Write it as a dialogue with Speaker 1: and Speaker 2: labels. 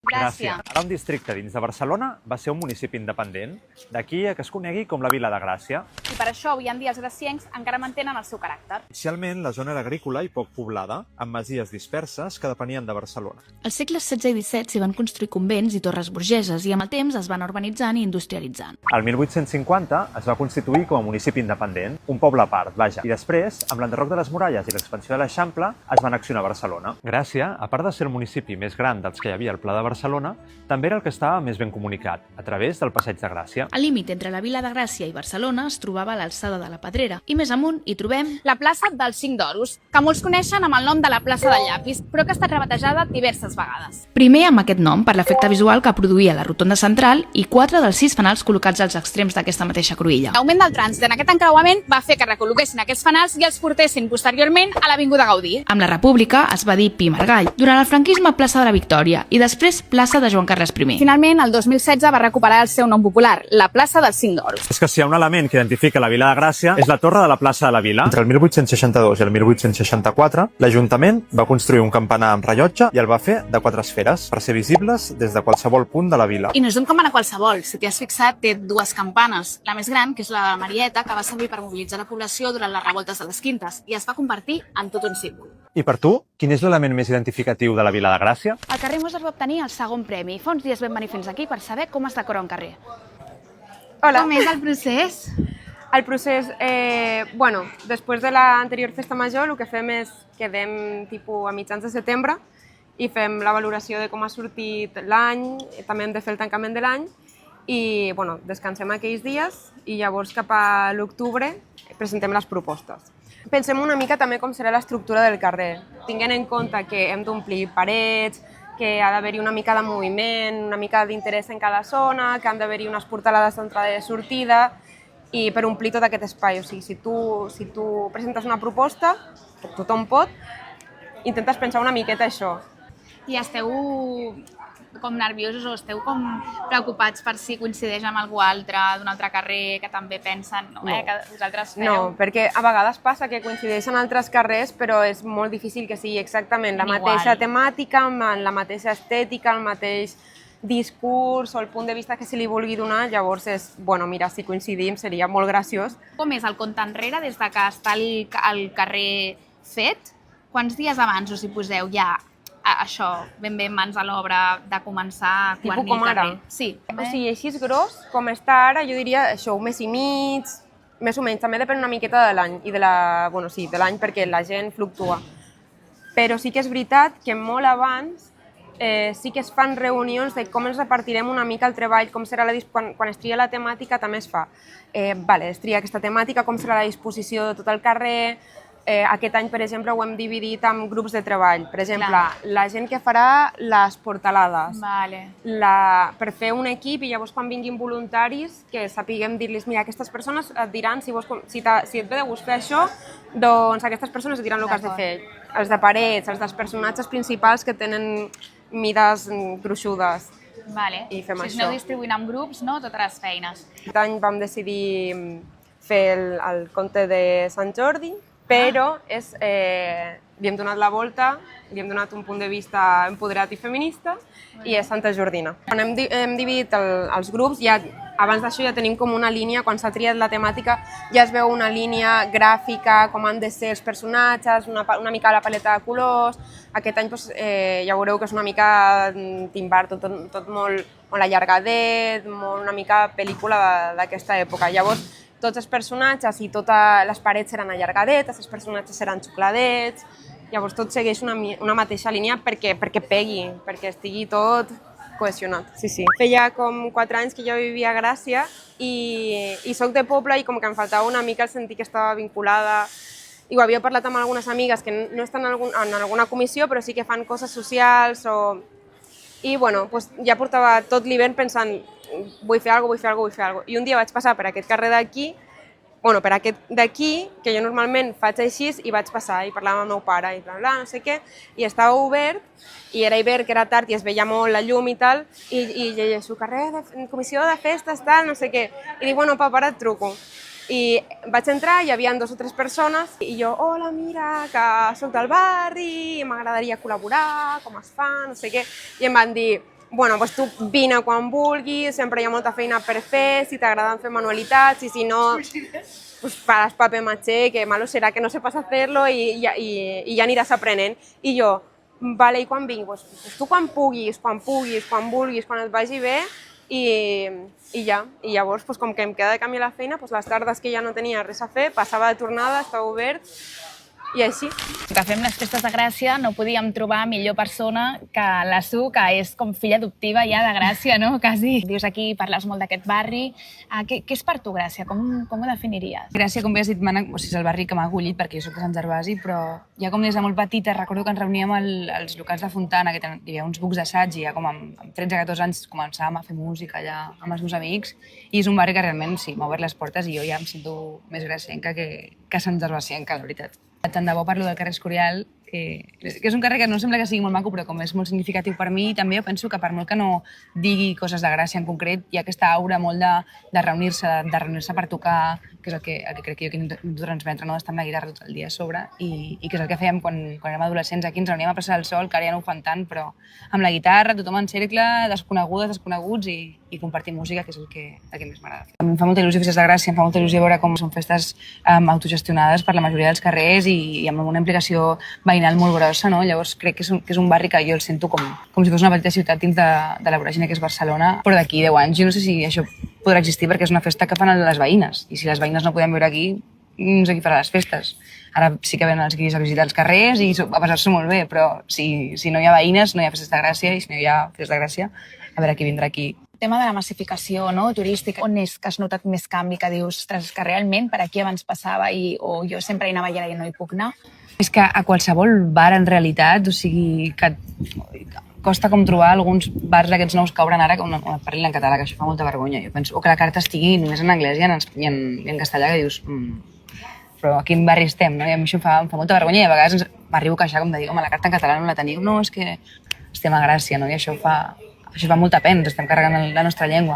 Speaker 1: Gràcia.
Speaker 2: Ara un districte dins de Barcelona va ser un municipi independent, d'aquí a que es conegui com la Vila de Gràcia.
Speaker 1: I per això avui en dia els graciencs encara mantenen el seu caràcter.
Speaker 2: Inicialment la zona era agrícola i poc poblada, amb masies disperses que depenien de Barcelona.
Speaker 3: Als segles XVI i XVII s'hi van construir convents i torres burgeses i amb el temps es van urbanitzant i industrialitzant.
Speaker 2: Al 1850 es va constituir com a municipi independent, un poble a part, vaja, i després, amb l'enderroc de les muralles i l'expansió de l'Eixample, es va annexionar Barcelona. Gràcia, a part de ser el municipi més gran dels que hi havia al Pla de Barcelona, també era el que estava més ben comunicat, a través del Passeig de Gràcia.
Speaker 3: Al límit entre la Vila de Gràcia i Barcelona es trobava l'alçada de la Pedrera i més amunt hi trobem
Speaker 1: La plaça dels 5 d'Oros, que molts coneixen amb el nom de la plaça del Llapis, però que ha estat rebatejada diverses vegades.
Speaker 3: primer amb aquest nom per l'efecte visual que produïa la rotonda central i 4 dels 6 fanals col·locats als extrems d'aquesta mateixa cruïlla.
Speaker 1: L'augment del trànsit en aquest encreuament va fer que recol·loquessin aquests fanals i els portessin posteriorment a l'Avinguda Gaudí.
Speaker 3: Amb la República es va dir Pi Margall, durant el franquisme plaça de la Victòria i després plaça de Joan Carles I.
Speaker 1: Finalment, el 2016 va recuperar el seu nom popular, la plaça dels 5 d'Oros.
Speaker 2: És que si hi ha un element que identifica la Vila de Gràcia és la torre de la plaça de la Vila. Entre el 1862 i el 1864, l'Ajuntament va construir un campanar amb rellotge i el va fer de 4 esferes, per ser visibles des de qualsevol punt de la vila.
Speaker 1: I no és un campanar qualsevol, si t'hi has fixat, té 2 campanes. La més gran, que és la Marieta, que va servir per mobilitzar la població durant les revoltes de les Quintes i es va convertir en tot un símbol.
Speaker 2: I per tu, quin és l'element més identificatiu de la Vila de Gràcia?
Speaker 1: El carrer Moses va obtenir el segon premi i fa uns dies vam venir fins aquí per saber com es decora un carrer.
Speaker 4: Hola.
Speaker 1: Com és el procés?
Speaker 4: El procés, bueno, després de l'anterior festa major, el que fem és quedem tipus a mitjans de setembre i fem la valoració de com ha sortit l'any, també hem de fer el tancament de l'any i bueno, descansem aquells dies i llavors cap a l'octubre presentem les propostes. Pensem una mica també com serà l'estructura del carrer, tinguent en compte que hem d'omplir parets, que ha d'haver-hi una mica de moviment, una mica d'interès en cada zona, que han d'haver-hi unes portalades d'entrada i de sortida i per omplir tot aquest espai. O sigui, si tu presentes una proposta, que tothom pot, intentes pensar una miqueta això.
Speaker 1: I esteu com nerviosos o esteu com preocupats per si coincideix amb algú altre d'un altre carrer que també pensen que vosaltres feu?
Speaker 4: No, perquè a vegades passa que coincideixen altres carrers, però és molt difícil que sigui exactament la mateixa temàtica, amb la mateixa estètica, el mateix discurs o el punt de vista que se li vulgui donar, llavors és, bueno, mira, si coincidim seria molt graciós.
Speaker 1: Com és el compte enrere des de que està el carrer fet? Quants dies abans us hi poseu ja això, ben bé mans a l'obra de començar a guarnir el carrer? Sí.
Speaker 4: O sigui, així és gros, com està ara, jo diria això, un mes i mig, més o menys, també depèn una miqueta de l'any i de l'any perquè la gent fluctua. Però sí que és veritat que molt abans sí que es fan reunions de com ens repartirem una mica el treball, com serà quan es tria la temàtica també es fa. Es tria aquesta temàtica, com serà la disposició de tot el carrer. Aquest any, per exemple, ho hem dividit en grups de treball. Per exemple, la gent que farà les portalades. Per fer un equip i llavors quan vinguin voluntaris que sapiguem dir-los, mira, aquestes persones et diran, si et ve de gust fer això, doncs aquestes persones et diran el que has de fer. Els de parets, els dels personatges principals que tenen mides gruixudes. I fem això.
Speaker 1: Si aneu distribuint en grups, no? Totes les feines.
Speaker 4: Aquest any vam decidir fer el conte de Sant Jordi, però li hem donat la volta, li hem donat un punt de vista empoderat i feminista i és Santa Jordina. Quan hem dividit els grups, abans d'això ja tenim com una línia, quan s'ha triat la temàtica ja es veu una línia gràfica, com han de ser els personatges, una mica la paleta de colors. Aquest any ja veureu que és una mica Tim Burton, tot molt allargadet, una mica pel·lícula d'aquesta època. Llavors, tots els personatges i totes les parets seran allargadetes, els personatges seran xucladets, llavors tot segueix una mateixa línia perquè pegui, perquè estigui tot cohesionat. Sí. Feia com 4 anys que jo vivia a Gràcia i soc de poble i com que em faltava una mica el sentir que estava vinculada. I ho havia parlat amb algunes amigues que no estan en alguna comissió però sí que fan coses socials i bueno, ja portava tot l'hivern pensant vull fer alguna cosa. I un dia vaig passar per aquest carrer d'aquí, per aquest d'aquí, que jo normalment faig així, i vaig passar i parlar amb el meu pare i bla, no sé què, i estava obert, i era hivern, que era tard, i es veia molt la llum i tal, i llegeixo carrer, comissió de festes, tal, no sé què, i dic, bueno, papa, ara et truco. I vaig entrar, hi havia 2 o 3 persones, i jo, hola, mira, que soc del barri, m'agradaria col·laborar, com es fa, no sé què, i em van dir, bueno, doncs tu vine quan vulguis, sempre hi ha molta feina per fer, si t'agraden fer manualitats i si no, pues faràs paper maché, que malo serà que no sepas hacerlo i ja aniràs aprenent. I jo, vale, i quan vinc? Pues tu quan puguis, quan vulguis, quan et vagi bé i ja. I llavors, pues, com que em queda de camí a la feina, pues, les tardes que ja no tenia res a fer, passava de tornada, estava obert i així.
Speaker 1: Que fem les festes de Gràcia no podíem trobar millor persona que la Su, que és com filla adoptiva ja de Gràcia, no? Quasi. Dius aquí, parles molt d'aquest barri. Què és per tu Gràcia? Com ho definiries?
Speaker 5: Gràcia, com bé has dit, és el barri que m'ha acollit perquè jo soc de Sant Gervasi, però ja com des de molt petita recordo que ens reuníem als locals de Fontana, que hi havia uns bucs d'assaig i ja com amb 13-14 anys començàvem a fer música allà amb els meus amics i és un barri que realment sí, m'ha obert les portes i jo ja em sento més gracienca que Sant Gervasienca, la veritat. Tant de bo parlo del carrer Escorial, que és un carrer que no sembla que sigui molt maco, però com és molt significatiu per mi, també jo penso que per molt que no digui coses de Gràcia en concret, hi ha aquesta aura molt de reunir-se per tocar, que és el que crec que jo intento transmetre, no? D'estar amb la guitarra tot el dia a sobre, i que és el que fèiem quan érem adolescents. Aquí ens reuníem a Plaça del Sol, que ara ja no ho fan tant, però amb la guitarra, tothom en cercle, desconeguts, i compartir música, que és el que més m'agrada fer. Em fa molta il·lusió festes de Gràcia, em fa molta il·lusió veure com són festes autogestionades per la majoria dels carrers i amb una implicació veïnal molt grossa, no? Llavors crec que és un barri que jo el sento com si fos una petita ciutat dins de la voràgine que és Barcelona, però d'aquí 10 anys jo no sé si això podrà existir perquè és una festa que fan les veïnes i si les veïnes no podem viure aquí, no sé qui farà les festes. Ara sí que venen els guiris a visitar els carrers i a passar-s'ho molt bé, però si no hi ha veïnes no hi ha festes de Gràcia i si no hi ha festes de Gràcia, a veure qui vindrà aquí.
Speaker 1: El tema de la massificació, no, turística, on és que has notat més canvi, que dius, ostres, que realment per aquí abans passava o jo sempre hi anava i ara no hi puc anar?
Speaker 5: És que a qualsevol bar, en realitat, o sigui, que costa com trobar alguns bars d'aquests nous que obren ara que parlin en català, que això fa molta vergonya, jo penso. O que la carta estigui només en anglès i en castellà, que dius, però a quin barri estem, no? I a mi això em fa molta vergonya i a vegades m'arribo a queixar com de dir, home, la carta en català no la teniu, no, és que estem a Gràcia, no? I això fa molta pena, ens estem carregant la nostra llengua.